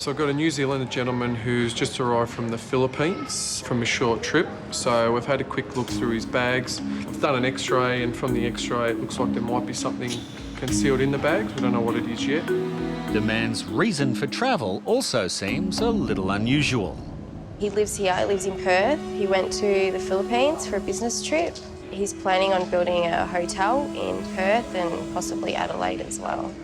So I've got a New Zealand gentleman who's just arrived from the Philippines from a short trip. So we've had a quick look through his bags. I've done an x-ray, and from the x-ray it looks like there might be something concealed in the bags. We don't know what it is yet. The man's reason for travel also seems a little unusual. He lives here, he lives in Perth. He went to the Philippines for a business trip. He's planning on building a hotel in Perth and possibly Adelaide as well.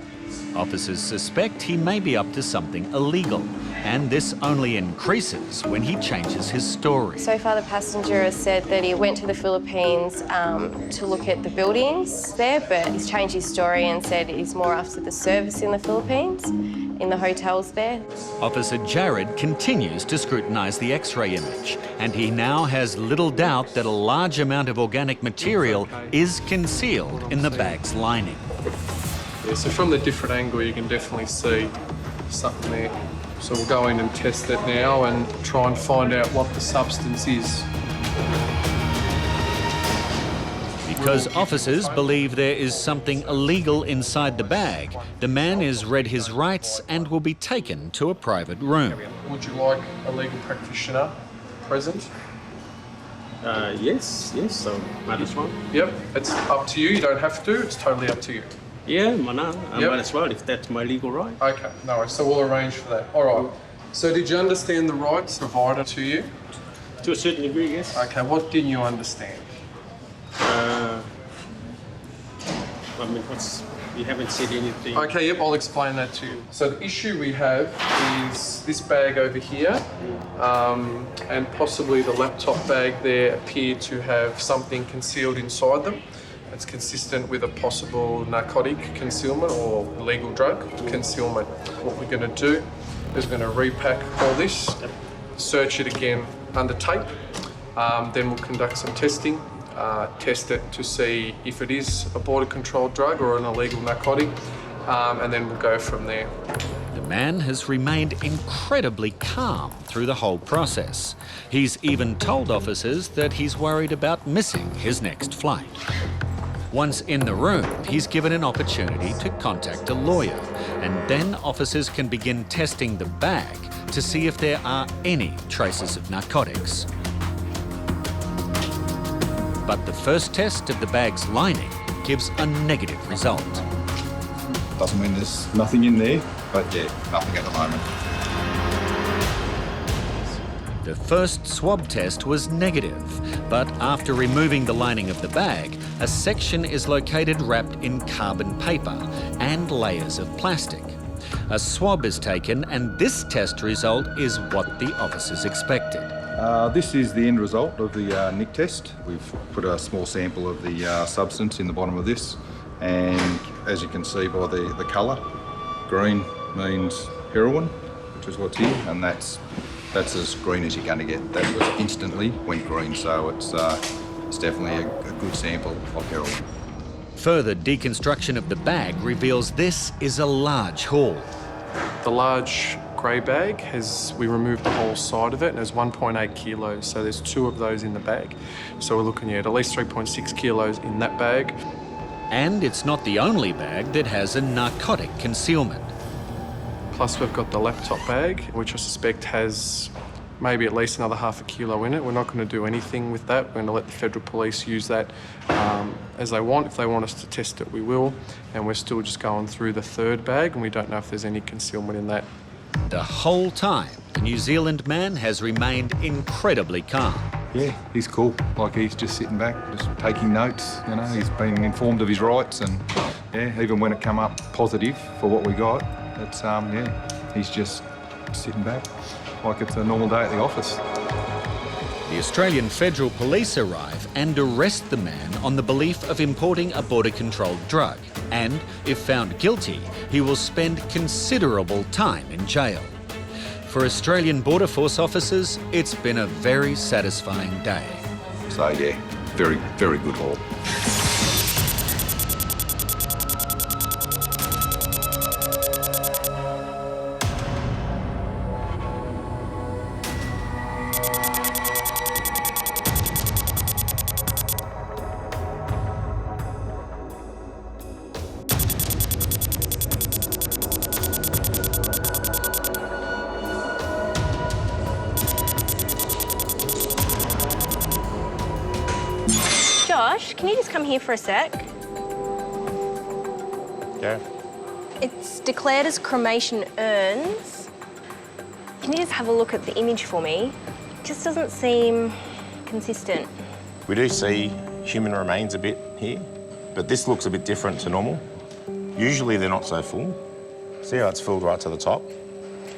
Officers suspect he may be up to something illegal, and this only increases when he changes his story. So far, the passenger has said that he went to the Philippines to look at the buildings there, but he's changed his story and said he's more after the service in the Philippines, in the hotels there. Officer Jared continues to scrutinise the X-ray image, and he now has little doubt that a large amount of organic material is concealed in the bag's lining. Yeah, so from the different angle you can definitely see something there. So we'll go in and test it now and try and find out what the substance is. Because officers believe there is something illegal inside the bag, the man is read his rights and will be taken to a private room. Would you like a legal practitioner present? Yes, so might as well. Yep, it's up to you. You don't have to. It's totally up to you. Yeah, might Yep. as well, if that's my legal right. Okay, no worries. So we'll arrange for that. All right. So did you understand the rights provided to you? To a certain degree, yes. Okay, what didn't you understand? I mean, you haven't said anything. Okay, yep, I'll explain that to you. So the issue we have is this bag over here, and possibly the laptop bag there appear to have something concealed inside them. It's consistent with a possible narcotic concealment or illegal drug concealment. What we're going to do is we're going to repack all this, search it again under tape, then we'll conduct some testing, test it to see if it is a border-controlled drug or an illegal narcotic, and then we'll go from there. The man has remained incredibly calm through the whole process. He's even told officers that he's worried about missing his next flight. Once in the room, he's given an opportunity to contact a lawyer, and then officers can begin testing the bag to see if there are any traces of narcotics. But the first test of the bag's lining gives a negative result. Doesn't mean there's nothing in there, but yeah, nothing at the moment. The first swab test was negative, but after removing the lining of the bag, a section is located wrapped in carbon paper and layers of plastic. A swab is taken, and this test result is what the officers expected. This is the end result of the NIC test. We've put a small sample of the substance in the bottom of this, and as you can see by the colour, green means heroin, which is what's here, and that's as green as you're going to get. That was instantly went green, so it's definitely a good sample of heroin. Further deconstruction of the bag reveals this is a large haul. The large grey bag we removed the whole side of it, and there's 1.8 kilos, so there's two of those in the bag. So we're looking at least 3.6 kilos in that bag. And it's not the only bag that has a narcotic concealment. Plus we've got the laptop bag, which I suspect has maybe at least another half a kilo in it. We're not going to do anything with that. We're going to let the federal police use that as they want. If they want us to test it, we will. And we're still just going through the third bag, and we don't know if there's any concealment in that. The whole time, the New Zealand man has remained incredibly calm. Yeah, he's cool. Like, he's just sitting back, just taking notes. You know, he's been informed of his rights, and yeah, even when it come up positive for what we got, it's yeah, he's just sitting back like it's a normal day at the office. The Australian Federal Police arrive and arrest the man on the belief of importing a border-controlled drug. And, if found guilty, he will spend considerable time in jail. For Australian Border Force officers, it's been a very satisfying day. So yeah, very, very good haul. Josh, can you just come here for a sec? Yeah. It's declared as cremation urns. Can you just have a look at the image for me? It just doesn't seem consistent. We do see human remains a bit here, but this looks a bit different to normal. Usually they're not so full. See how it's filled right to the top?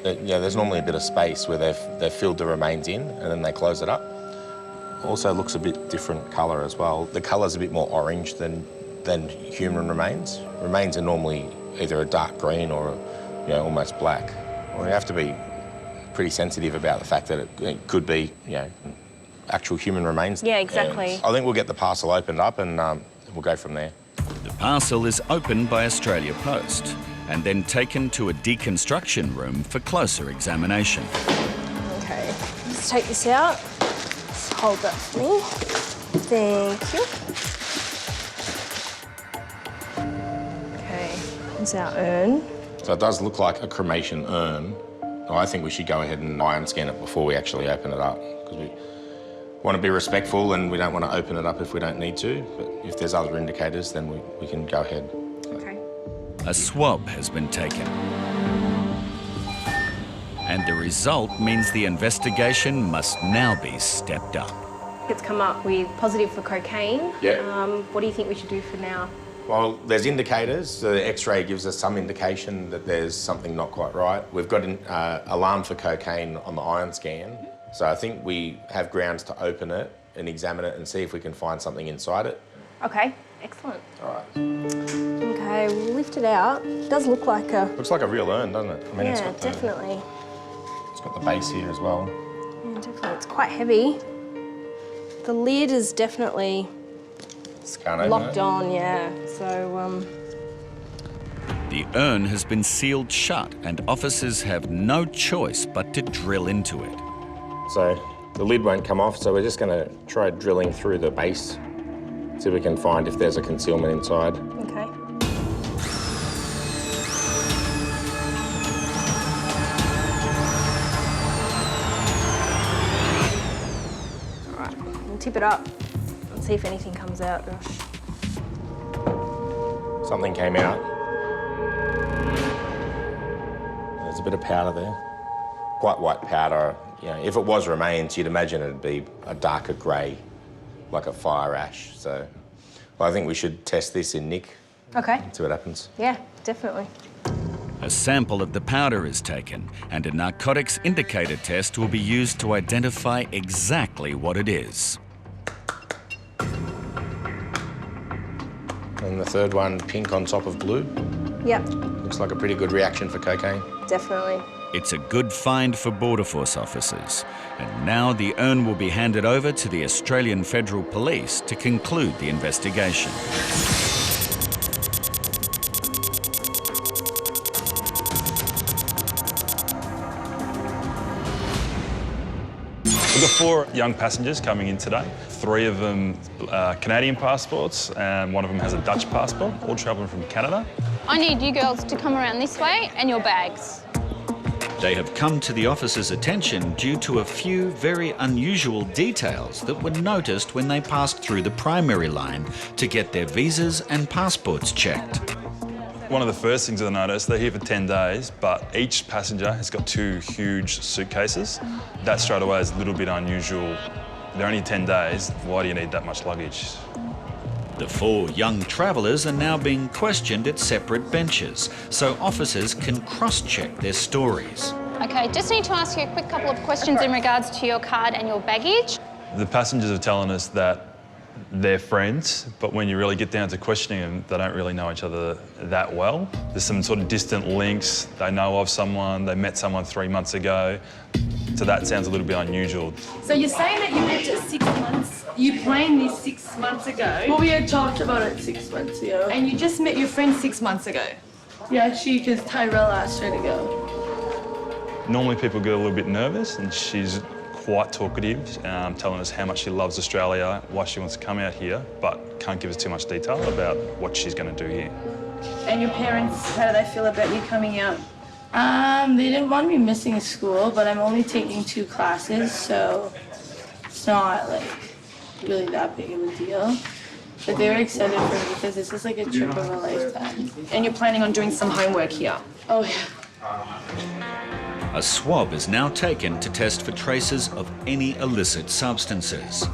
Yeah, there's normally a bit of space where they've filled the remains in and then they close it up. Also looks a bit different colour as well. The colour's a bit more orange than human remains. Remains are normally either a dark green or almost black. Well, you have to be pretty sensitive about the fact that it could be actual human remains. Yeah, exactly. I think we'll get the parcel opened up and we'll go from there. The parcel is opened by Australia Post and then taken to a deconstruction room for closer examination. Okay, let's take this out. Just hold that for me. Thank you. Okay, here's our urn. So it does look like a cremation urn. I think we should go ahead and ion scan it before we actually open it up, because we want to be respectful and we don't want to open it up if we don't need to. But if there's other indicators, then we can go ahead. Okay. A swab has been taken. And the result means the investigation must now be stepped up. It's come up with positive for cocaine. Yeah. What do you think we should do for now? Well, there's indicators. The X-ray gives us some indication that there's something not quite right. We've got an alarm for cocaine on the ion scan. So I think we have grounds to open it and examine it and see if we can find something inside it. Okay, excellent. All right. Okay, we'll lift it out. It does look like a... Looks like a real urn, doesn't it? I mean, yeah, definitely. It's got the base here as well. Yeah, definitely. It's quite heavy. The lid is definitely locked on, yeah. So, The urn has been sealed shut and officers have no choice but to drill into it. So the lid won't come off, so we're just going to try drilling through the base, see if we can find if there's a concealment inside. okay. All right, we'll tip it up and see if anything comes out, Josh. Something came out. There's a bit of powder there. Quite white powder. If it was remains, you'd imagine it'd be a darker grey, like a fire ash. So I think we should test this in Nick. Okay. See what happens. Yeah, definitely. A sample of the powder is taken and a narcotics indicator test will be used to identify exactly what it is. And the third one, pink on top of blue. Yep, Looks like a pretty good reaction for cocaine. definitely. It's a good find for Border Force officers. And now the urn will be handed over to the Australian Federal Police to conclude the investigation. We've got 4 young passengers coming in today. 3 of them Canadian passports and 1 of them has a Dutch passport, all travelling from Canada. I need you girls to come around this way and your bags. They have come to the officers' attention due to a few very unusual details that were noticed when they passed through the primary line to get their visas and passports checked. One of the first things I noticed, they're here for 10 days, but each passenger has got 2 huge suitcases. That straight away is a little bit unusual. They're only 10 days, why do you need that much luggage? The 4 young travellers are now being questioned at separate benches, so officers can cross-check their stories. Okay, just need to ask you a quick couple of questions in regards to your card and your baggage. The passengers are telling us that they're friends, but when you really get down to questioning them, they don't really know each other that well. There's some sort of distant links. They know of someone, they met someone 3 months ago. So that sounds a little bit unusual. So you're saying that you met it 6 months, you planned this 6 months ago. Well, we had talked about it 6 months ago. And you just met your friend 6 months ago. Yeah, because Tyrell asked her to go. Normally people get a little bit nervous and she's quite talkative, telling us how much she loves Australia, why she wants to come out here, but can't give us too much detail about what she's going to do here. And your parents, how do they feel about you coming out? They didn't want me missing school, but I'm only taking 2 classes, so it's not like really that big of a deal. But they're excited for it because this is like a trip of a lifetime. And you're planning on doing some homework here? Oh yeah. A swab is now taken to test for traces of any illicit substances.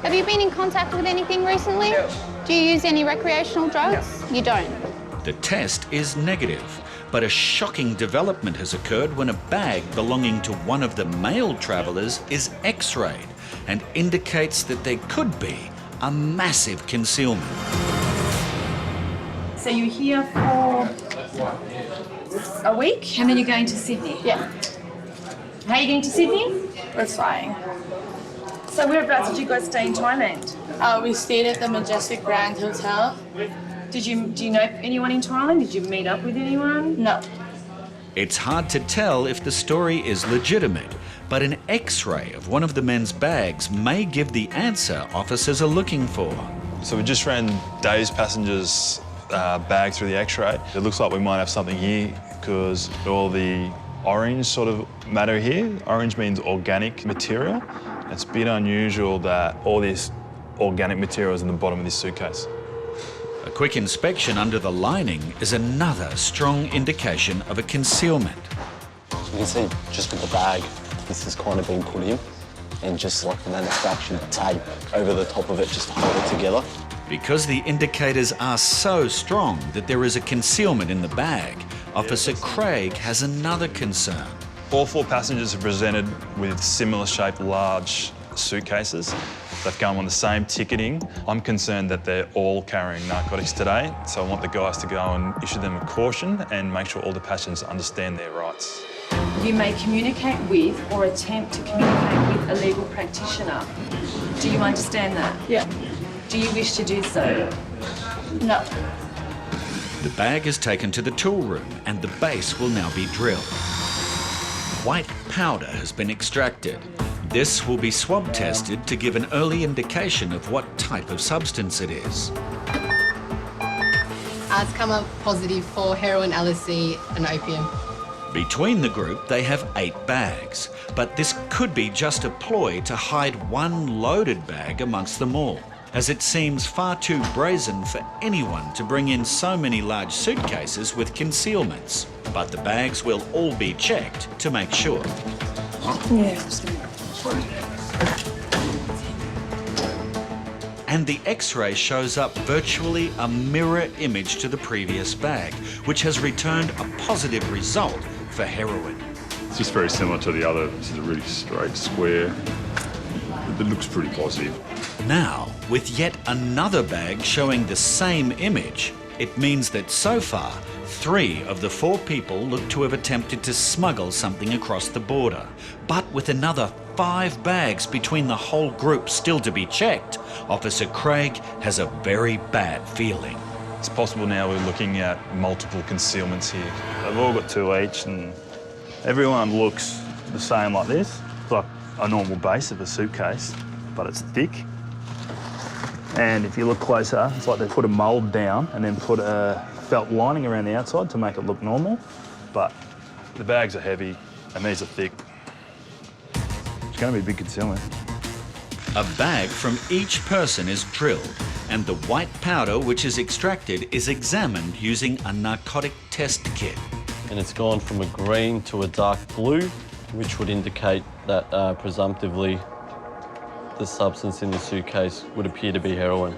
Have you been in contact with anything recently? No. Do you use any recreational drugs? No. You don't? The test is negative, but a shocking development has occurred when a bag belonging to one of the male travellers is x-rayed and indicates that there could be a massive concealment. So you're here for a week and then you're going to Sydney? Yeah. How are you getting to Sydney? We're flying. So whereabouts did you guys stay in Thailand? We stayed at the Majestic Grand Hotel. Do you know anyone in Thailand? Did you meet up with anyone? No. It's hard to tell if the story is legitimate, but an x-ray of one of the men's bags may give the answer officers are looking for. So we just ran Dave's passengers' bag through the x-ray. It looks like we might have something here because all the orange sort of matter here. Orange means organic material. It's a bit unusual that all this organic material is in the bottom of this suitcase. A quick inspection under the lining is another strong indication of a concealment. You can see just with the bag, this has kind of been put in and just like the manufactured tape over the top of it just to hold it together. Because the indicators are so strong that there is a concealment in the bag, Officer Craig has another concern. All 4 passengers are presented with similar shaped large suitcases. They've come on the same ticketing. I'm concerned that they're all carrying narcotics today, so I want the guys to go and issue them a caution and make sure all the passengers understand their rights. You may communicate with or attempt to communicate with a legal practitioner. Do you understand that? Yeah. Do you wish to do so? No. The bag is taken to the tool room and the base will now be drilled. White powder has been extracted. This will be swab tested to give an early indication of what type of substance it is. It's come up positive for heroin, LSD and opium. Between the group, they have 8 bags, but this could be just a ploy to hide one loaded bag amongst them all, as it seems far too brazen for anyone to bring in so many large suitcases with concealments. But the bags will all be checked to make sure. Yeah. And the x-ray shows up virtually a mirror image to the previous bag, which has returned a positive result for heroin. It's just very similar to the other. This is a really straight square. It looks pretty positive. Now, with yet another bag showing the same image, it means that so far, 3 of the 4 people look to have attempted to smuggle something across the border. But with another 5 bags between the whole group still to be checked, Officer Craig has a very bad feeling. It's possible now we're looking at multiple concealments here. They've all got 2 each and everyone looks the same like this. It's like a normal base of a suitcase, but it's thick. And if you look closer, it's like they put a mould down and then put a felt lining around the outside to make it look normal. But the bags are heavy and these are thick. It's going to be a big concealment. A bag from each person is drilled, and the white powder which is extracted is examined using a narcotic test kit. And it's gone from a green to a dark blue, which would indicate that presumptively the substance in the suitcase would appear to be heroin.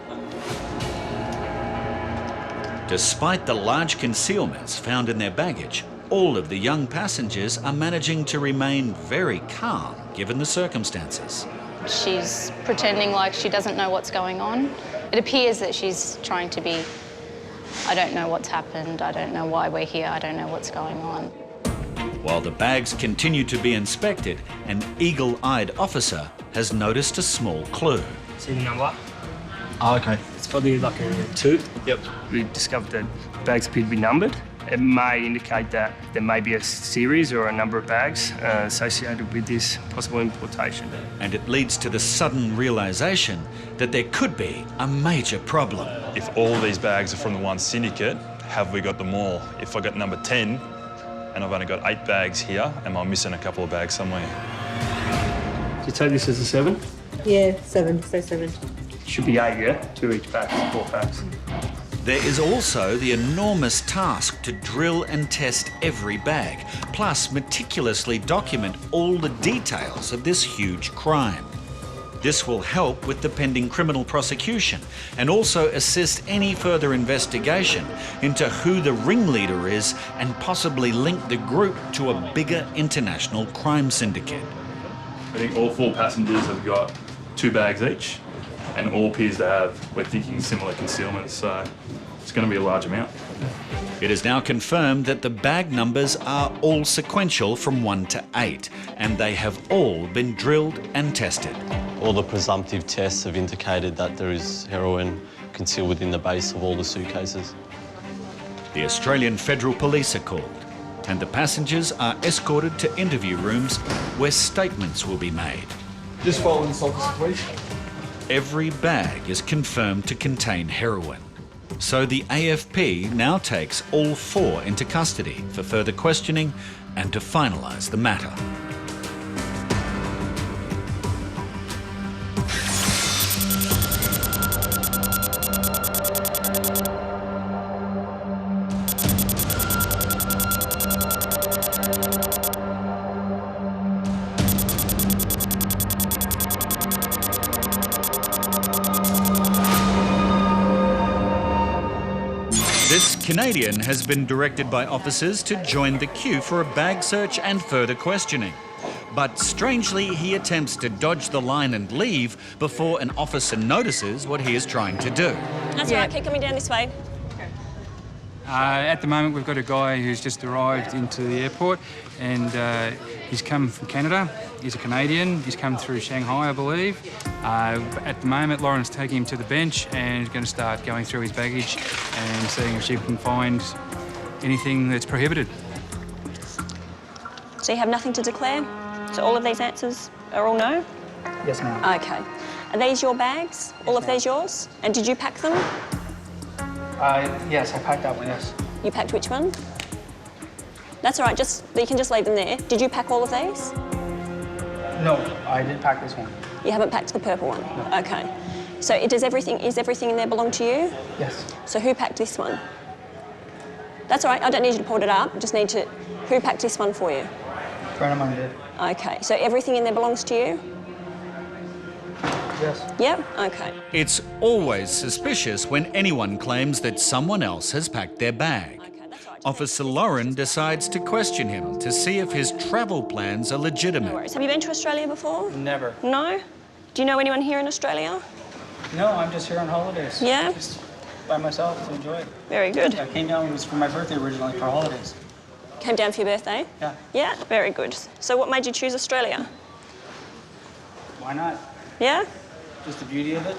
Despite the large concealments found in their baggage, all of the young passengers are managing to remain very calm given the circumstances. She's pretending like she doesn't know what's going on. It appears that she's trying to be, I don't know what's happened, I don't know why we're here, I don't know what's going on. While the bags continue to be inspected, an eagle-eyed officer has noticed a small clue. See the number? Oh, okay. It's probably like a 2. Yep. We discovered that bags appear to be numbered. It may indicate that there may be a series or a number of bags associated with this possible importation. And it leads to the sudden realisation that there could be a major problem. If all these bags are from the one syndicate, have we got them all? If I got number 10 and I've only got 8 bags here, am I missing a couple of bags somewhere? Do you take this as a 7? Yeah, 7, say 7. Should be 8, yeah? 2 each pack, 4 packs. There is also the enormous task to drill and test every bag, plus meticulously document all the details of this huge crime. This will help with the pending criminal prosecution and also assist any further investigation into who the ringleader is and possibly link the group to a bigger international crime syndicate. I think all 4 passengers have got 2 bags each, and all appears to have, we're thinking, similar concealments, so it's going to be a large amount. It is now confirmed that the bag numbers are all sequential from 1 to 8, and they have all been drilled and tested. All the presumptive tests have indicated that there is heroin concealed within the base of all the suitcases. The Australian Federal Police are called, and the passengers are escorted to interview rooms where statements will be made. Just follow this officer, please. Every bag is confirmed to contain heroin. So the AFP now takes all 4 into custody for further questioning and to finalise the matter. This Canadian has been directed by officers to join the queue for a bag search and further questioning. But strangely, he attempts to dodge the line and leave before an officer notices what he is trying to do. That's right, keep coming down this way. At the moment, we've got a guy who's just arrived into the airport, and he's come from Canada. He's a Canadian. He's come through Shanghai, I believe. At the moment, Lauren's taking him to the bench and is going to start going through his baggage and seeing if she can find anything that's prohibited. So you have nothing to declare? So all of these answers are all no? Yes, ma'am. Okay. Are these your bags? All of these yours? And did you pack them? Yes, I packed that one, yes. You packed which one? That's all right, you can just leave them there. Did you pack all of these? No, I didn't pack this one. You haven't packed the purple one? No. Okay. So is everything in there belong to you? Yes. So who packed this one? That's all right, I don't need you to pull it up. I just need to... Who packed this one for you? A friend of mine did. Okay, so everything in there belongs to you? Yes. Yep, okay. It's always suspicious when anyone claims that someone else has packed their bag. Officer Lauren decides to question him to see if his travel plans are legitimate. No worries. Have you been to Australia before? Never. No? Do you know anyone here in Australia? No, I'm just here on holidays. Yeah? Just by myself to enjoy it. Very good. I came down, it was for my birthday originally, for holidays. Came down for your birthday? Yeah. Yeah, very good. So what made you choose Australia? Why not? Yeah? Just the beauty of it.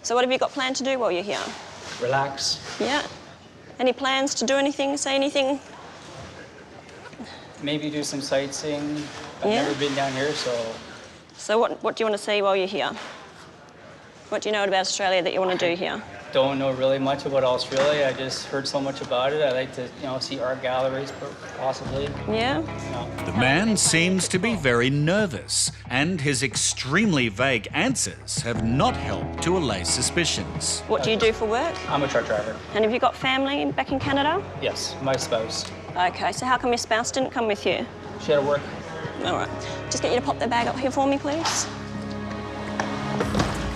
So what have you got planned to do while you're here? Relax. Yeah. Any plans to do anything, say anything? Maybe do some sightseeing. I've Yeah. never been down here, so... So what do you want to see while you're here? What do you know about Australia that you want to do here? Don't know really much about Australia. I just heard so much about it. I like to, see art galleries, possibly. Yeah? The man seems to be very nervous, and his extremely vague answers have not helped to allay suspicions. What do you do for work? I'm a truck driver. And have you got family back in Canada? Yes, my spouse. Okay, so how come your spouse didn't come with you? She had to work. All right. Just get you to pop their bag up here for me, please.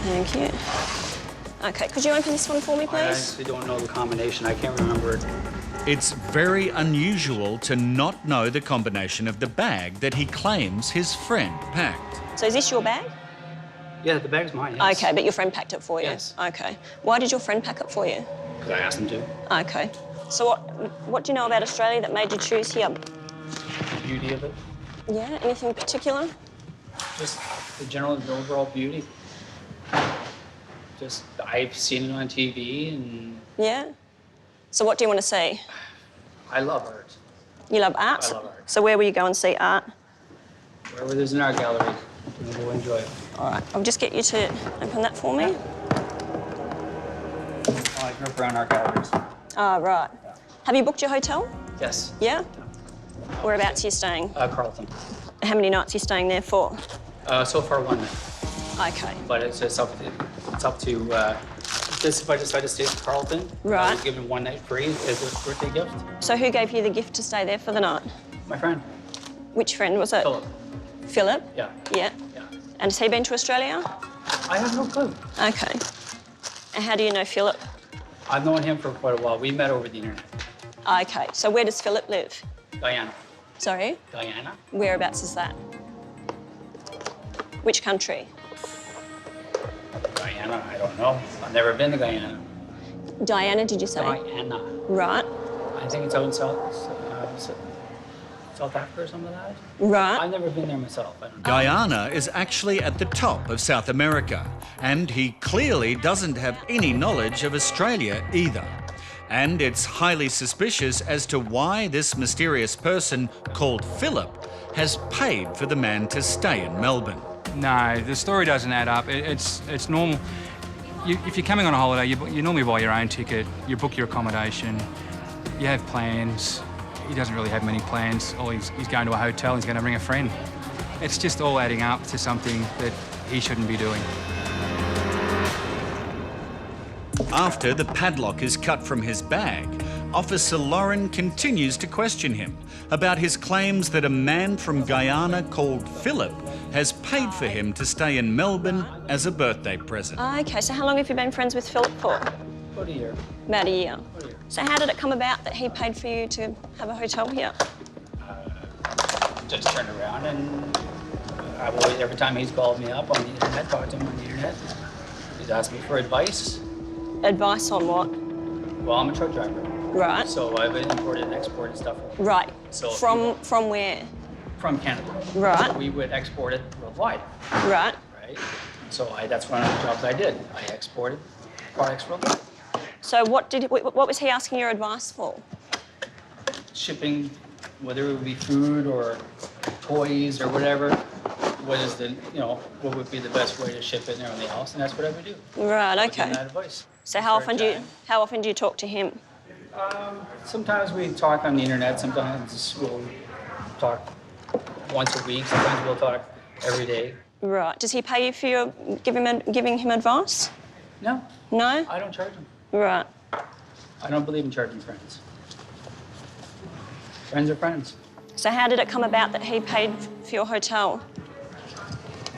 Thank you. Okay, could you open this one for me, I please? actually don't know the combination. I can't remember it. It's very unusual to not know the combination of the bag that he claims his friend packed. So is this your bag? Yeah, the bag's mine, yes. Okay, but your friend packed it for you? Yes. Okay. Why did your friend pack it for you? Because I asked him to. Okay. So what do you know about Australia that made you choose here? The beauty of it. Yeah, anything in particular? Just the overall beauty. Just, I've seen it on TV and... Yeah? So what do you want to see? I love art. You love art? I love art. So where will you go and see art? Wherever there's an art gallery, we'll enjoy it. All right, I'll just get you to open that for me. Oh, I grew up around art galleries. Ah, right. Have you booked your hotel? Yes. Yeah? Whereabouts are you staying? Carlton. How many nights are you staying there for? So far, one night. Okay. But it's it's up to, this if I decide to stay at Carlton, I Right. was given 1 night free as a birthday gift. So who gave you the gift to stay there for the night? My friend. Which friend was it? Philip. Philip? Yeah. Yeah. And has he been to Australia? I have no clue. Okay. And how do you know Philip? I've known him for quite a while. We met over the internet. Okay, so where does Philip live? Guyana. Sorry? Guyana? Whereabouts is that? Which country? Guyana, I don't know. I've never been to Guyana. Diana, did you say? Guyana. Right. I think it's out in South Africa or something like that. Right. I've never been there myself. I don't know. Guyana is actually at the top of South America, and he clearly doesn't have any knowledge of Australia either. And it's highly suspicious as to why this mysterious person called Philip has paid for the man to stay in Melbourne. No, the story doesn't add up. It's normal. If you're coming on a holiday, you normally buy your own ticket, you book your accommodation, you have plans. He doesn't really have many plans. He's going to a hotel, he's going to bring a friend. It's just all adding up to something that he shouldn't be doing. After the padlock is cut from his bag, Officer Lauren continues to question him about his claims that a man from Guyana called Philip has paid for him to stay in Melbourne as a birthday present. Okay, so how long have you been friends with Philip for? About a year. About a year. So how did it come about that he paid for you to have a hotel here? Just turned around and I've always, every time he's called me up on the internet, talked to him on the internet, he's asked me for advice. Advice on what? Well, I'm a truck driver. Right. So I've imported and exported stuff. Right. So From where? From Canada. Right. So we would export it worldwide. Right. Right. So that's one of the jobs I did. I exported products worldwide. So what was he asking your advice for? Shipping, whether it would be food or toys or whatever, what is the, what would be the best way to ship it and everything else, and that's what I would do. Right, I would give okay. him that advice. So how often do you talk to him? Sometimes we talk on the internet, sometimes we'll talk once a week, sometimes we'll talk every day. Right. Does he pay you for your giving him advice? No. No? I don't charge him. Right. I don't believe in charging friends. Friends are friends. So how did it come about that he paid for your hotel?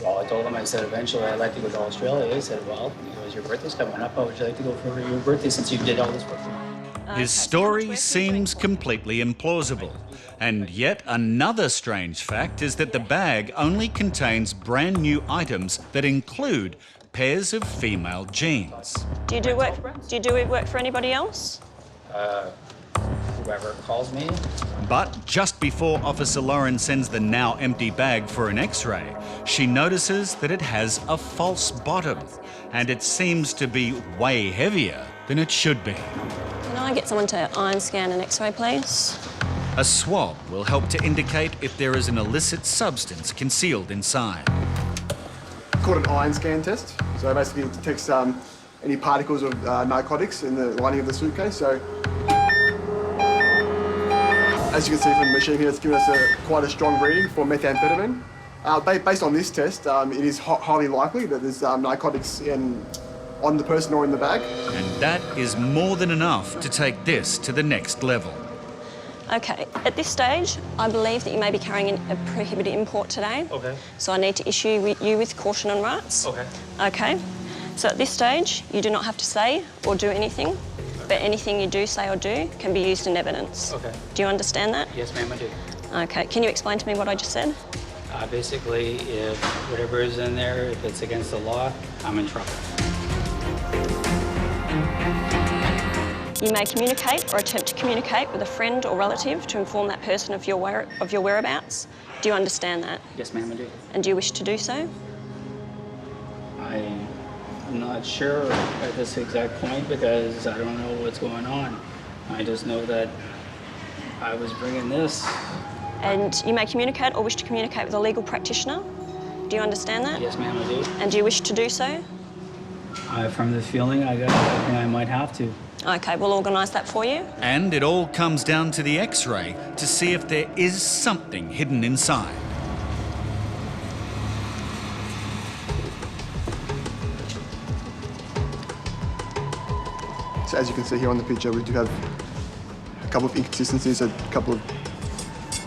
Well, I told him, I said, eventually I'd like to go to Australia. He said, well, your birthday's coming up. How would you like to go for your birthday since you did all this work for me? His story seems completely implausible. And yet another strange fact is that the bag only contains brand new items that include pairs of female jeans. Do you do work for anybody else? Whoever calls me. But just before Officer Lauren sends the now empty bag for an X-ray, she notices that it has a false bottom, and it seems to be way heavier than it should be. Can I get someone to iron scan an X-ray, please? A swab will help to indicate if there is an illicit substance concealed inside. It's called an iron scan test. So basically it detects any particles of narcotics in the lining of the suitcase. So as you can see from the machine here, it's given us quite a strong reading for methamphetamine. Based on this test, it is highly likely that there's narcotics on the person or in the bag. And that is more than enough to take this to the next level. Okay, at this stage, I believe that you may be carrying a prohibited import today. Okay. So I need to issue you with caution and rights. Okay. Okay. So at this stage, you do not have to say or do anything, but anything you do say or do can be used in evidence. Okay. Do you understand that? Yes, ma'am, I do. Okay. Can you explain to me what I just said? Basically, if whatever is in there, if it's against the law, I'm in trouble. You may communicate or attempt to communicate with a friend or relative to inform that person of your whereabouts. Do you understand that? Yes, ma'am, I do. And do you wish to do so? I'm not sure at this exact point because I don't know what's going on. I just know that I was bringing this. And you may communicate or wish to communicate with a legal practitioner. Do you understand that? Yes, ma'am, I do. And do you wish to do so? From the feeling, I think I might have to. Okay, we'll organise that for you. And it all comes down to the X-ray to see if there is something hidden inside. So as you can see here on the picture, we do have a couple of inconsistencies, a couple of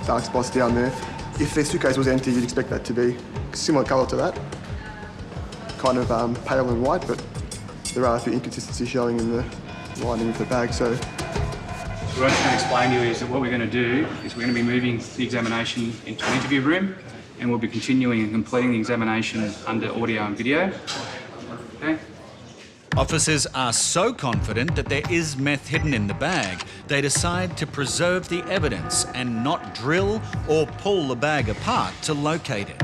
dark spots down there. If the suitcase was empty, you'd expect that to be similar colour to that. Kind of pale and white, but there are a few inconsistencies showing in the lining of the bag. So what I'm just going to explain to you is that what we're going to do is we're going to be moving the examination into an interview room, and we'll be continuing and completing the examination under audio and video. Okay? Officers are so confident that there is meth hidden in the bag, they decide to preserve the evidence and not drill or pull the bag apart to locate it.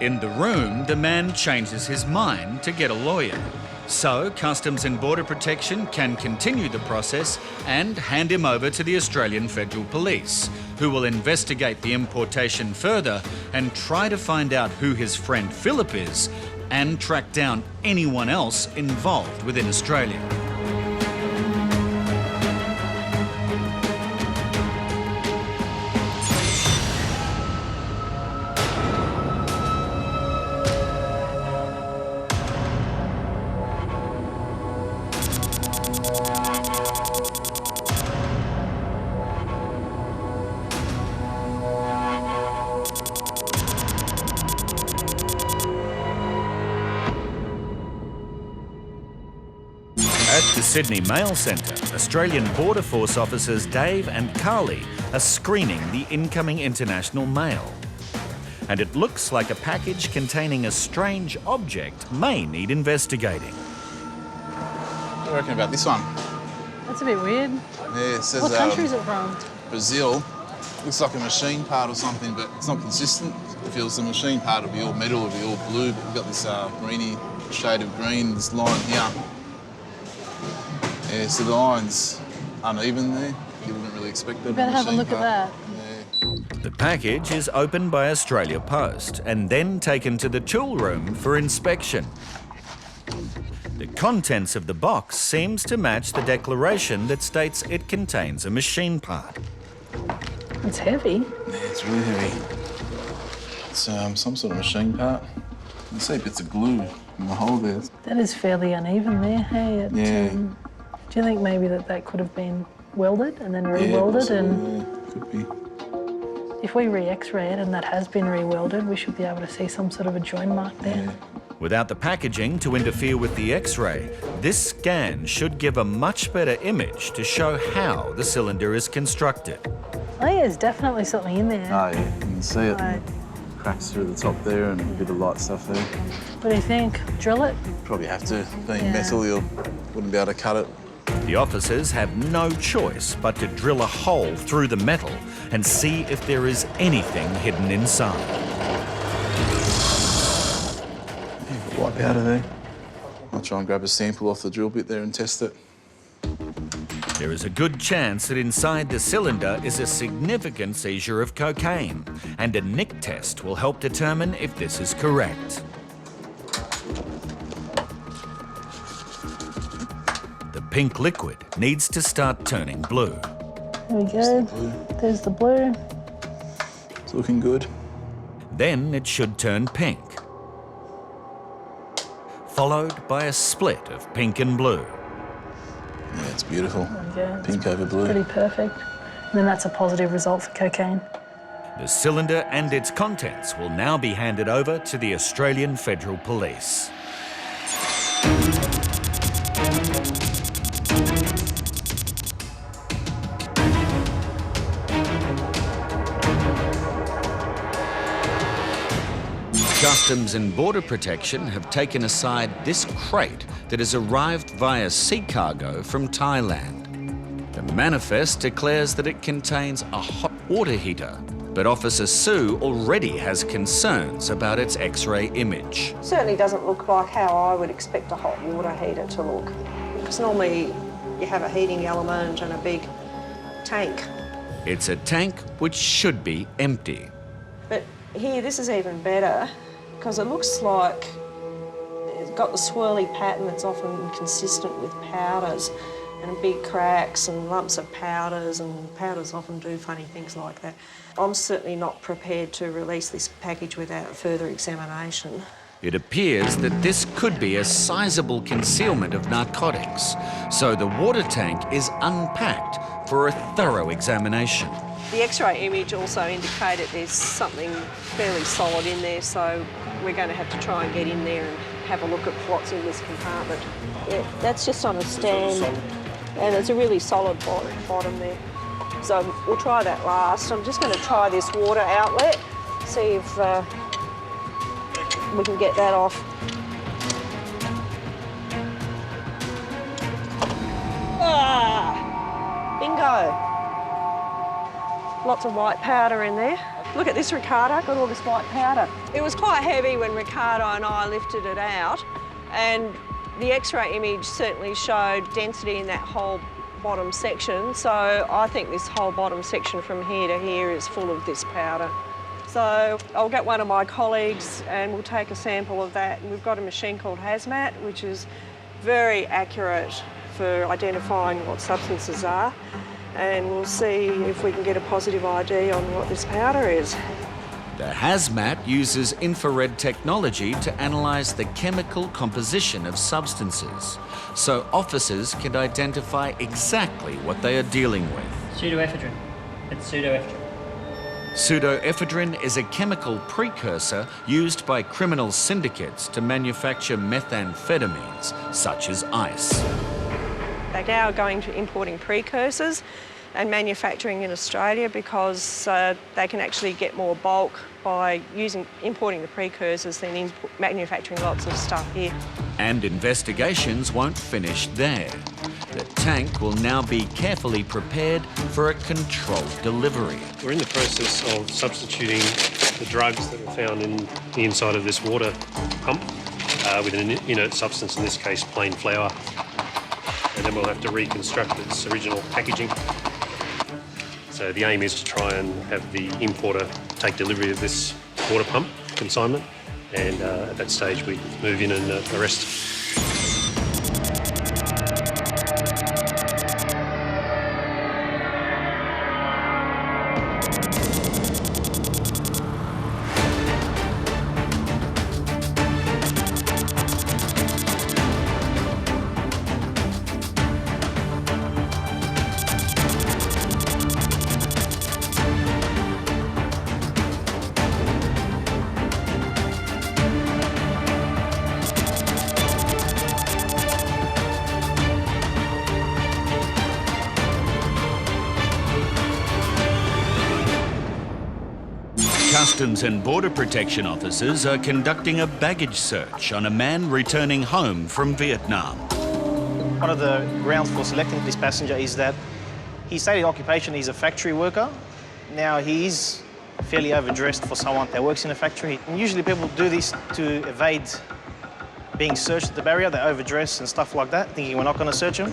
In the room, the man changes his mind to get a lawyer. So Customs and Border Protection can continue the process and hand him over to the Australian Federal Police, who will investigate the importation further and try to find out who his friend Philip is and track down anyone else involved within Australia. At the Sydney Mail Centre, Australian Border Force officers Dave and Carly are screening the incoming international mail. And it looks like a package containing a strange object may need investigating. What do you reckon about this one? That's a bit weird. Yeah, it says What country is it from? Brazil. Looks like a machine part or something, but it's not consistent. If it was a machine part, it'd be all metal, it'd be all blue, but we've got this greeny shade of green, this line here. Yeah, so the line's uneven there. You wouldn't really expect that. You better have a look at that. The package is opened by Australia Post and then taken to the tool room for inspection. The contents of the box seems to match the declaration that states it contains a machine part. It's heavy. Yeah, it's really heavy. It's some sort of machine part. You can see bits of glue in the hole there. That is fairly uneven there, hey? Yeah. Do you think maybe that could have been welded and then re-welded? Yeah, could be. If we re-X-ray it and that has been re-welded, we should be able to see some sort of a join mark there. Yeah. Without the packaging to interfere with the X-ray, this scan should give a much better image to show how the cylinder is constructed. Oh yeah, there's definitely something in there. Oh yeah, you can see it. Right. Cracks through the top there and a bit of light stuff there. What do you think? Drill it? Probably have to. Being metal, you wouldn't be able to cut it. The officers have no choice but to drill a hole through the metal and see if there is anything hidden inside. Wipe out of there. I'll try and grab a sample off the drill bit there and test it. There is a good chance that inside the cylinder is a significant seizure of cocaine, and a nick test will help determine if this is correct. The pink liquid needs to start turning blue. There we go. There's the blue. It's looking good. Then it should turn pink, followed by a split of pink and blue. Yeah, it's beautiful. Yeah, pink over blue. Pretty perfect. And then that's a positive result for cocaine. The cylinder and its contents will now be handed over to the Australian Federal Police. Customs and Border Protection have taken aside this crate that has arrived via sea cargo from Thailand. The manifest declares that it contains a hot water heater, but Officer Sue already has concerns about its X-ray image. Certainly doesn't look like how I would expect a hot water heater to look. Because normally you have a heating element and a big tank. It's a tank which should be empty. But here, this is even better because it looks like it's got the swirly pattern that's often consistent with powders and big cracks and lumps of powders, and powders often do funny things like that. I'm certainly not prepared to release this package without further examination. It appears that this could be a sizable concealment of narcotics, so the water tank is unpacked for a thorough examination. The X-ray image also indicated there's something fairly solid in there, so we're going to have to try and get in there and have a look at what's in this compartment. Yeah, that's just on a stand, and it's a really solid bottom there. So we'll try that last. I'm just going to try this water outlet, see if we can get that off. Ah! Bingo! Lots of white powder in there. Look at this, Ricardo, got all this white powder. It was quite heavy when Ricardo and I lifted it out, and the X-ray image certainly showed density in that whole bottom section, so I think this whole bottom section from here to here is full of this powder. So I'll get one of my colleagues and we'll take a sample of that, and we've got a machine called Hazmat, which is very accurate for identifying what substances are, and we'll see if we can get a positive ID on what this powder is. The Hazmat uses infrared technology to analyse the chemical composition of substances, so officers can identify exactly what they are dealing with. Pseudoephedrine. It's pseudoephedrine. Pseudoephedrine is a chemical precursor used by criminal syndicates to manufacture methamphetamines, such as ice. They're now going to importing precursors and manufacturing in Australia because they can actually get more bulk by importing the precursors than manufacturing lots of stuff here. And investigations won't finish there. The tank will now be carefully prepared for a controlled delivery. We're in the process of substituting the drugs that were found in the inside of this water pump with an inert substance, in this case plain flour. And then we'll have to reconstruct its original packaging. So the aim is to try and have the importer take delivery of this water pump consignment, and at that stage we move in and arrest. Customs and Border Protection officers are conducting a baggage search on a man returning home from Vietnam. One of the grounds for selecting this passenger is that his stated occupation is a factory worker. Now, he is fairly overdressed for someone that works in a factory. And usually people do this to evade being searched at the barrier. They overdress and stuff like that, thinking we're not going to search him.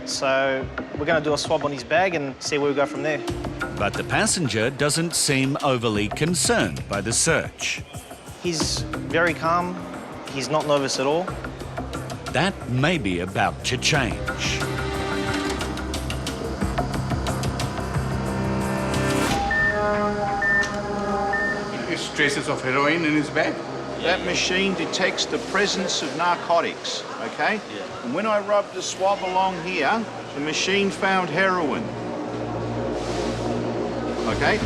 So we're going to do a swab on his bag and see where we go from there. But the passenger doesn't seem overly concerned by the search. He's very calm. He's not nervous at all. That may be about to change. There's traces of heroin in his bag. That machine detects the presence of narcotics, okay? Yeah. And when I rubbed the swab along here, the machine found heroin. Okay?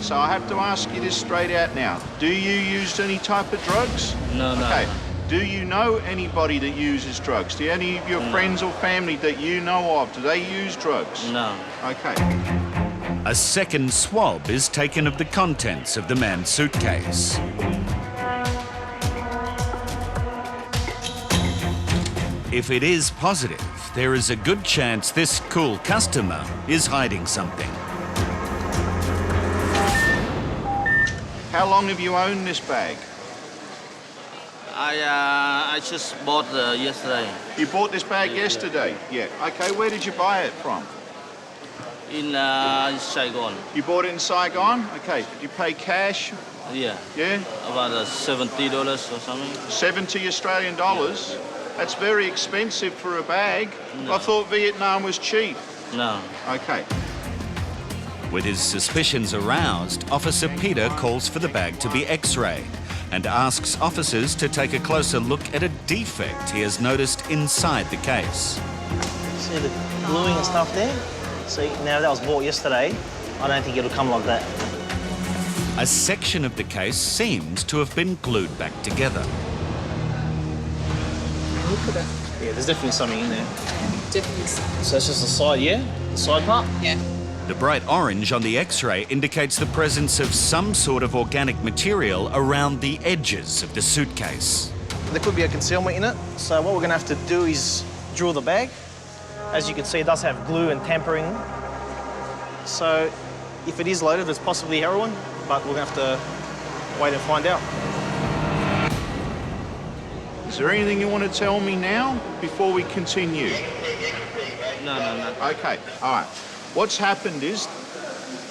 So I have to ask you this straight out now. Do you use any type of drugs? No, no. Okay. Do you know anybody that uses drugs? Do any of your friends or family that you know of, do they use drugs? No. Okay. A second swab is taken of the contents of the man's suitcase. If it is positive, there is a good chance this cool customer is hiding something. How long have you owned this bag? I just bought yesterday. You bought this bag yesterday? Yeah. Okay, where did you buy it from? In Saigon. You bought it in Saigon? Okay. Did you pay cash? Yeah. Yeah? About $70 or something. 70 Australian dollars? That's very expensive for a bag. No. I thought Vietnam was cheap. No. Okay. With his suspicions aroused, Officer Peter calls for the bag to be x-rayed. and asks officers to take a closer look at a defect he has noticed inside the case. See the gluing and stuff there? See, now that was bought yesterday. I don't think it'll come like that. A section of the case seems to have been glued back together. Look at that. Yeah, there's definitely something in there. Definitely. So it's just the side, yeah? The side part? Yeah. The bright orange on the X-ray indicates the presence of some sort of organic material around the edges of the suitcase. There could be a concealment in it. So what we're going to have to do is drill the bag. As you can see, it does have glue and tampering. So if it is loaded, it's possibly heroin, but we're going to have to wait and find out. Is there anything you want to tell me now before we continue? No. Okay, all right. What's happened is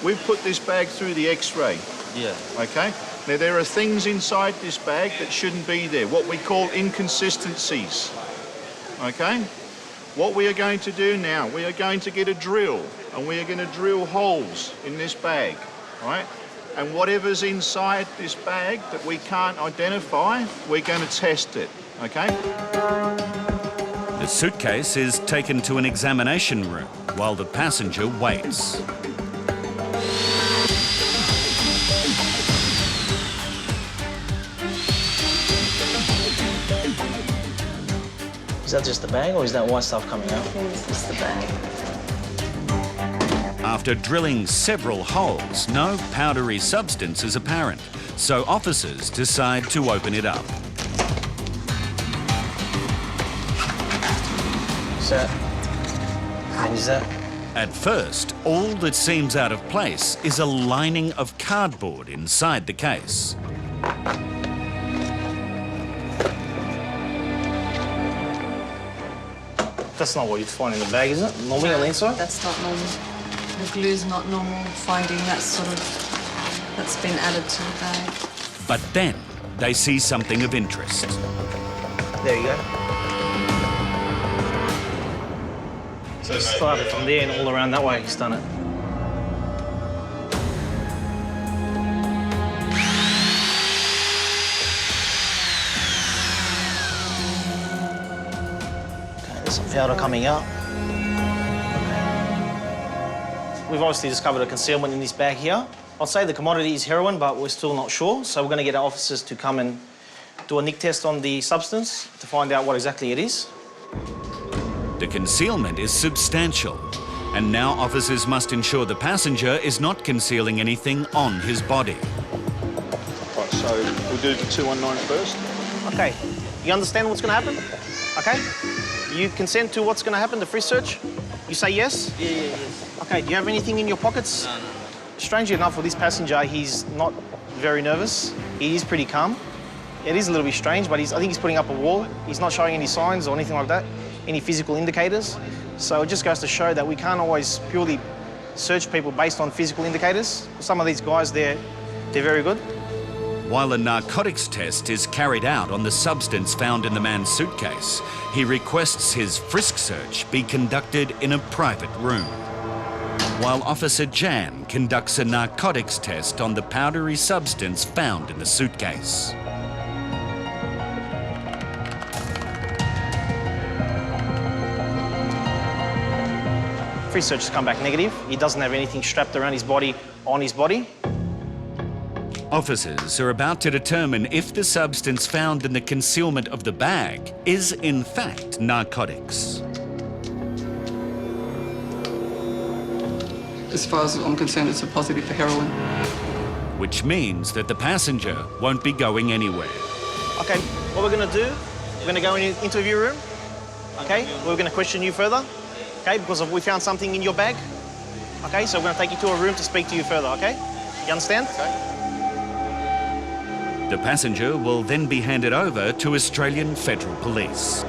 we've put this bag through the X-ray. Yeah. Okay? Now, there are things inside this bag that shouldn't be there, what we call inconsistencies. Okay? What we are going to do now, we are going to get a drill, and we are going to drill holes in this bag, right? And whatever's inside this bag that we can't identify, we're going to test it, okay? The suitcase is taken to an examination room while the passenger waits. Is that just the bag, or is that white stuff coming out? It's just the bag. After drilling several holes, no powdery substance is apparent, so officers decide to open it up. And is that? At first, all that seems out of place is a lining of cardboard inside the case. That's not what you'd find in the bag, is it? Normally on the inside? That's not normal. The glue's not normal. Finding that sort of, that's been added to the bag. But then they see something of interest. There you go. So it started from there and all around that way he's done it. Okay, there's some powder coming out. We've obviously discovered a concealment in this bag here. I'd say the commodity is heroin, but we're still not sure. So we're going to get our officers to come and do a nick test on the substance to find out what exactly it is. The concealment is substantial, and now officers must ensure the passenger is not concealing anything on his body. Right, so we'll do the 219 first. Okay, you understand what's going to happen? Okay? You consent to what's going to happen, the frisk search? You say yes? Yeah. Okay, do you have anything in your pockets? No. Strangely enough, for this passenger, he's not very nervous. He is pretty calm. It is a little bit strange, but I think he's putting up a wall. He's not showing any signs or anything like that, any physical indicators. So it just goes to show that we can't always purely search people based on physical indicators. Some of these guys, they're very good. While a narcotics test is carried out on the substance found in the man's suitcase, he requests his frisk search be conducted in a private room. While Officer Jan conducts a narcotics test on the powdery substance found in the suitcase. Frisk search has come back negative. He doesn't have anything strapped around his body, on his body. Officers are about to determine if the substance found in the concealment of the bag is in fact narcotics. As far as I'm concerned, it's a positive for heroin. Which means that the passenger won't be going anywhere. Okay, what we're going to do, we're going to go in the interview room. Okay, we're going to question you further. Okay, because we found something in your bag. Okay, so we're going to take you to a room to speak to you further, okay? You understand? Okay. The passenger will then be handed over to Australian Federal Police.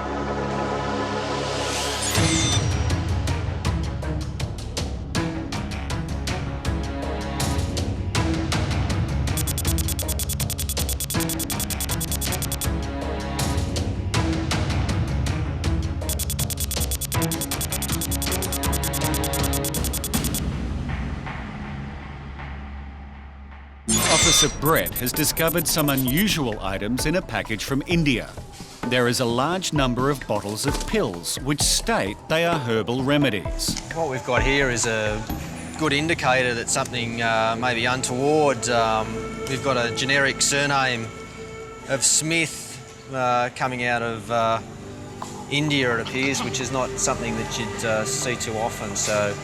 Officer Brett has discovered some unusual items in a package from India. There is a large number of bottles of pills which state they are herbal remedies. What we've got here is a good indicator that something may be untoward. We've got a generic surname of Smith coming out of India, it appears, which is not something that you'd see too often. So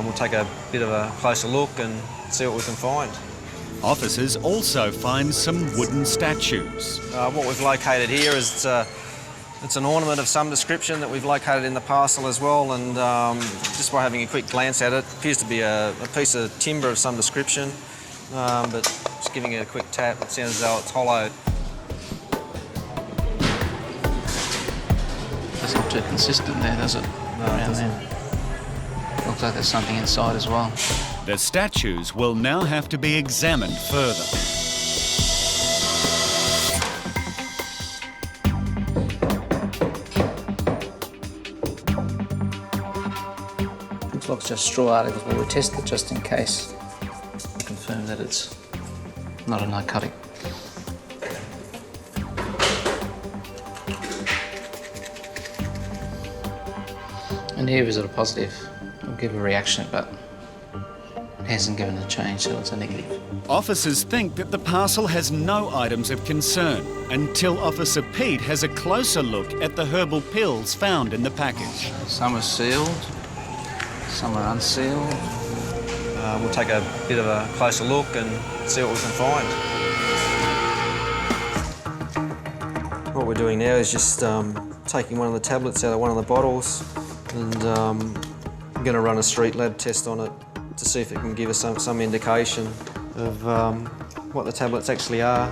we'll take a bit of a closer look and see what we can find. Officers also find some wooden statues. What we've located here is it's an ornament of some description that we've located in the parcel as well, and just by having a quick glance at it, appears to be a piece of timber of some description, but just giving it a quick tap, it sounds as though it's hollow. Doesn't look too consistent there, does it? No, it doesn't. Looks like there's something inside as well. The statues will now have to be examined further. Looks like it's just straw articles, but we'll test it just in case. Confirm that it's not a narcotic. And here is it a positive. We'll give a reaction, but it hasn't given a change, so it's a negative. Officers think that the parcel has no items of concern until Officer Pete has a closer look at the herbal pills found in the package. Some are sealed, some are unsealed. We'll take a bit of a closer look and see what we can find. What we're doing now is just taking one of the tablets out of one of the bottles, and I'm going to run a street lab test on it to see if it can give us some indication of what the tablets actually are.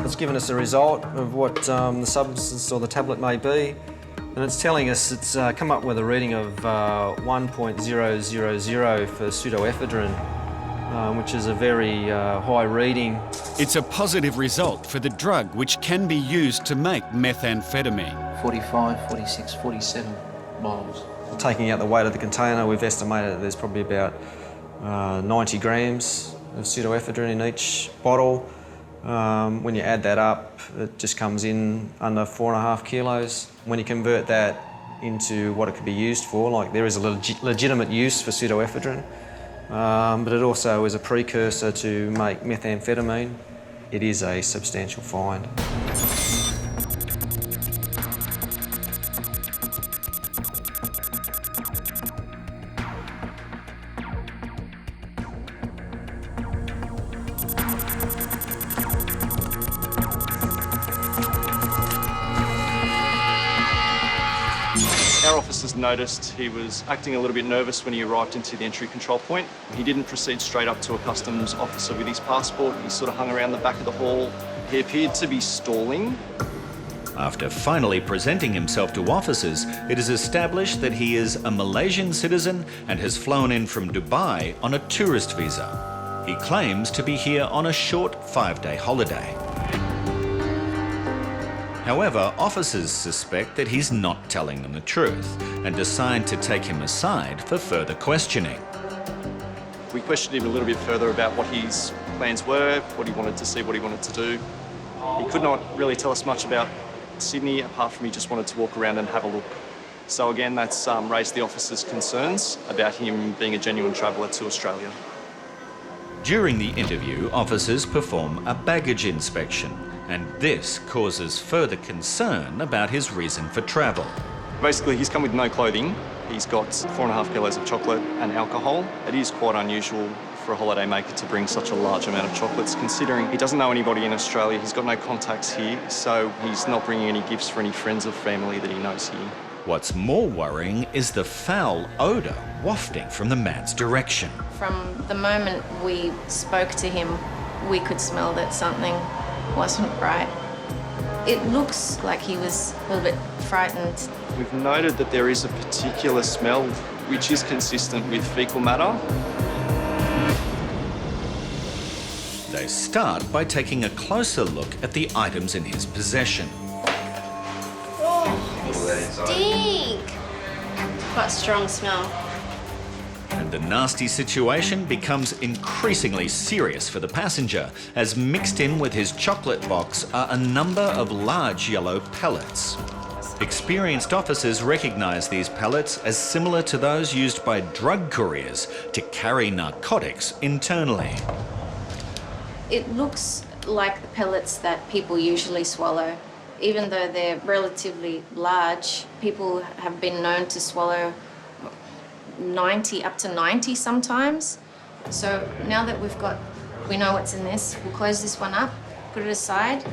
It's given us a result of what the substance or the tablet may be, and it's telling us it's come up with a reading of 1.000 for pseudoephedrine, which is a very high reading. It's a positive result for the drug which can be used to make methamphetamine. 45, 46, 47 bottles. Taking out the weight of the container, we've estimated that there's probably about 90 grams of pseudoephedrine in each bottle. When you add that up, it just comes in under 4.5 kilos. When you convert that into what it could be used for, like there is a legitimate use for pseudoephedrine, but it also is a precursor to make methamphetamine. It is a substantial find. Our officers noticed he was acting a little bit nervous when he arrived into the entry control point. He didn't proceed straight up to a customs officer with his passport. He sort of hung around the back of the hall. He appeared to be stalling. After finally presenting himself to officers, it is established that he is a Malaysian citizen and has flown in from Dubai on a tourist visa. He claims to be here on a short 5-day holiday. However, officers suspect that he's not telling them the truth and decide to take him aside for further questioning. We questioned him a little bit further about what his plans were, what he wanted to see, what he wanted to do. He could not really tell us much about Sydney, apart from he just wanted to walk around and have a look. So again, that's raised the officers' concerns about him being a genuine traveller to Australia. During the interview, officers perform a baggage inspection, and this causes further concern about his reason for travel. Basically, he's come with no clothing. He's got 4.5 kilos of chocolate and alcohol. It is quite unusual for a holidaymaker to bring such a large amount of chocolates, considering he doesn't know anybody in Australia, he's got no contacts here, so he's not bringing any gifts for any friends or family that he knows here. What's more worrying is the foul odour wafting from the man's direction. From the moment we spoke to him, we could smell that something wasn't right. It looks like he was a little bit frightened. We've noted that there is a particular smell which is consistent with fecal matter. They start by taking a closer look at the items in his possession. Oh, they stink! Quite a strong smell. And the nasty situation becomes increasingly serious for the passenger, as mixed in with his chocolate box are a number of large yellow pellets. Experienced officers recognise these pellets as similar to those used by drug couriers to carry narcotics internally. It looks like the pellets that people usually swallow. Even though they're relatively large, people have been known to swallow 90, up to 90 sometimes. So now that we know what's in this, we'll close this one up, put it aside,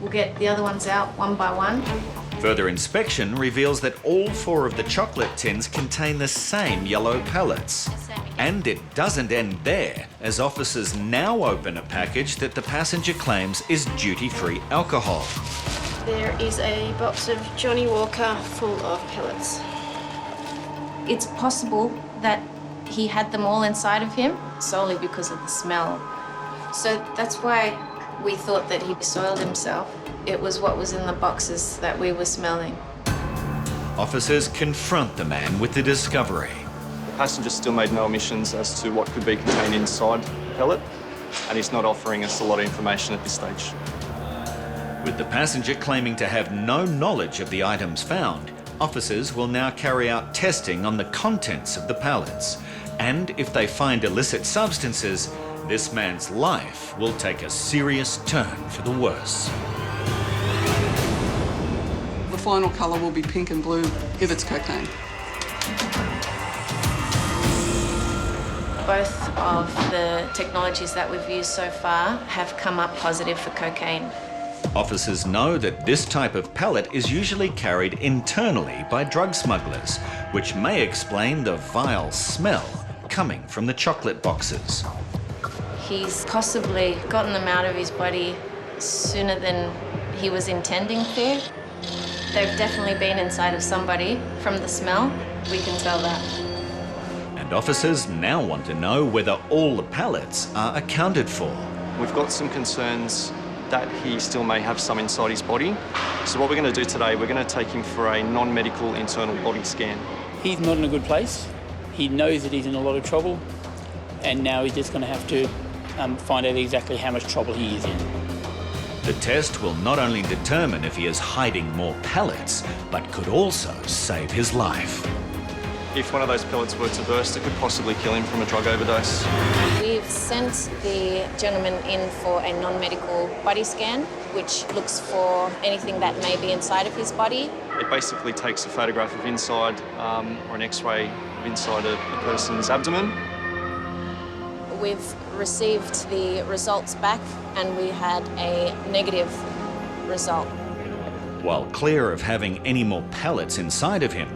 we'll get the other ones out one by one. Further inspection reveals that all 4 of the chocolate tins contain the same yellow pellets. And it doesn't end there, as officers now open a package that the passenger claims is duty-free alcohol. There is a box of Johnny Walker full of pellets. It's possible that he had them all inside of him solely because of the smell. So that's why we thought that he soiled himself. It was what was in the boxes that we were smelling. Officers confront the man with the discovery. The passenger still made no omissions as to what could be contained inside the pellet, and he's not offering us a lot of information at this stage. With the passenger claiming to have no knowledge of the items found, officers will now carry out testing on the contents of the pallets. And if they find illicit substances, this man's life will take a serious turn for the worse. The final colour will be pink and blue if it's cocaine. Both of the technologies that we've used so far have come up positive for cocaine. Officers know that this type of pellet is usually carried internally by drug smugglers, which may explain the vile smell coming from the chocolate boxes. He's possibly gotten them out of his body sooner than he was intending to. They've definitely been inside of somebody. From the smell, we can tell that. And officers now want to know whether all the pellets are accounted for. We've got some concerns that he still may have some inside his body. So what we're going to do today, we're going to take him for a non-medical internal body scan. He's not in a good place. He knows that he's in a lot of trouble, and now he's just going to have to find out exactly how much trouble he is in. The test will not only determine if he is hiding more pellets, but could also save his life. If one of those pellets were to burst, it could possibly kill him from a drug overdose. We've sent the gentleman in for a non-medical body scan, which looks for anything that may be inside of his body. It basically takes a photograph of inside or an X-ray of inside a person's abdomen. We've received the results back and we had a negative result. While clear of having any more pellets inside of him,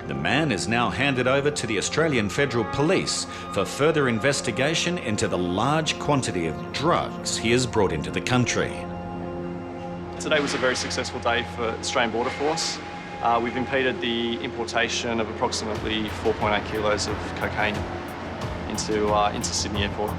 the man is now handed over to the Australian Federal Police for further investigation into the large quantity of drugs he has brought into the country. Today was a very successful day for Australian Border Force. We've impeded the importation of approximately 4.8 kilos of cocaine into Sydney Airport.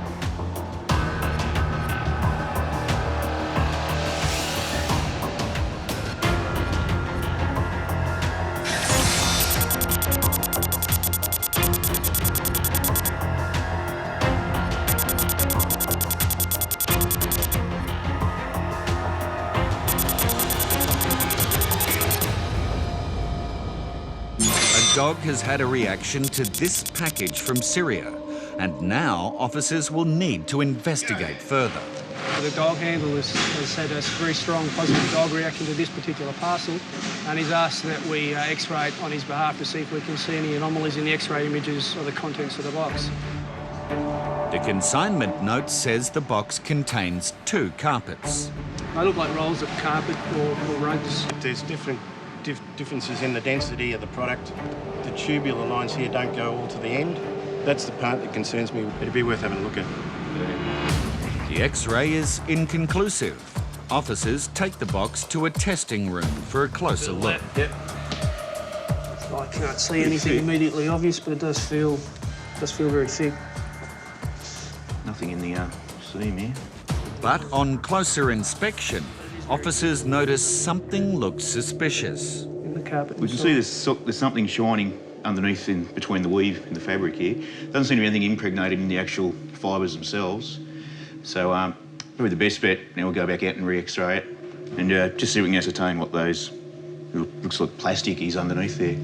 A dog has had a reaction to this package from Syria, and now officers will need to investigate further. The dog handler has had a very strong positive dog reaction to this particular parcel, and he's asked that we X-ray it on his behalf to see if we can see any anomalies in the X-ray images or the contents of the box. The consignment note says the box contains 2 carpets. They look like rolls of carpet or rugs. There's differences in the density of the product. The tubular lines here don't go all to the end. That's the part that concerns me. It'd be worth having a look at. The X-ray is inconclusive. Officers take the box to a testing room for a closer look. I can't see anything immediately obvious, but it does feel very thick. Nothing in the seam here. But on closer inspection, officers notice something looks suspicious. In the carpet. We can see there's something shining underneath in between the weave in the fabric here. Doesn't seem to be anything impregnated in the actual fibres themselves. So probably the best bet, now we'll go back out and re-x-ray it and just see if we can ascertain what those, looks like plastic is underneath there.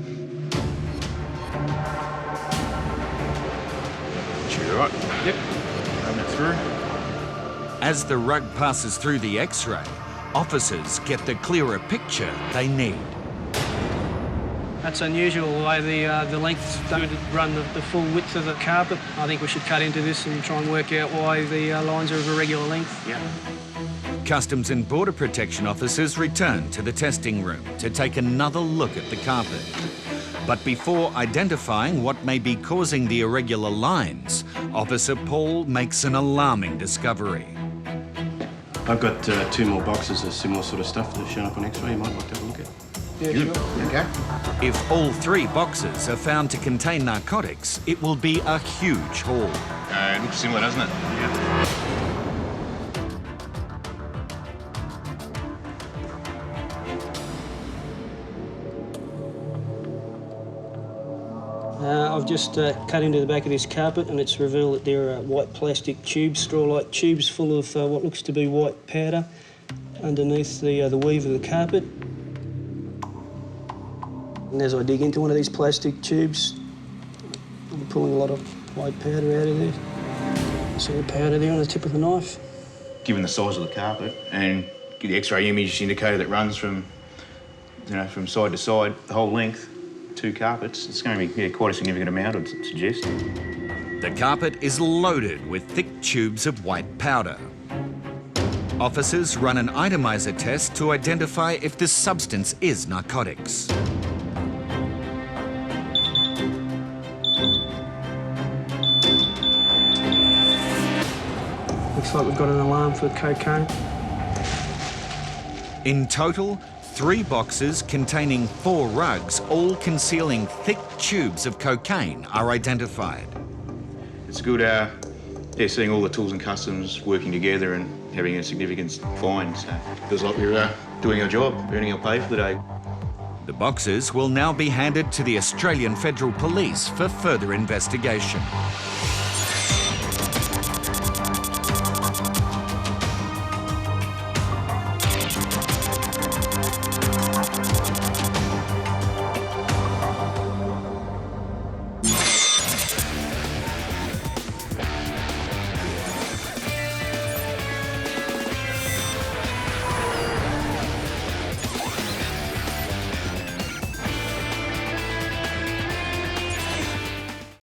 Should be all right? Yep. Run that through. As the rug passes through the X-ray, officers get the clearer picture they need. That's unusual, the way the lengths don't run the full width of the carpet. I think we should cut into this and try and work out why the lines are of a regular length. Yeah. Customs and Border Protection officers return to the testing room to take another look at the carpet. But before identifying what may be causing the irregular lines, Officer Paul makes an alarming discovery. I've got 2 more boxes of similar sort of stuff that have shown up on X-ray you might like to have a look at. Yeah, sure. Okay. If all 3 boxes are found to contain narcotics, it will be a huge haul. It looks similar, doesn't it? Yeah. I've just cut into the back of this carpet and it's revealed that there are white plastic tubes, straw-like tubes full of what looks to be white powder underneath the weave of the carpet. And as I dig into one of these plastic tubes, I'm pulling a lot of white powder out of there. See the powder there on the tip of the knife? Given the size of the carpet and the X-ray image indicator that runs from, from side to side, the whole length, 2 carpets, it's going to be quite a significant amount, I'd suggest. The carpet is loaded with thick tubes of white powder. Officers run an itomizer test to identify if this substance is narcotics. Looks like we've got an alarm for cocaine. In total, 3 boxes containing 4 rugs, all concealing thick tubes of cocaine, are identified. It's good, seeing all the tools and customs working together and having a significant find. So it feels like we're doing our job, earning our pay for the day. The boxes will now be handed to the Australian Federal Police for further investigation.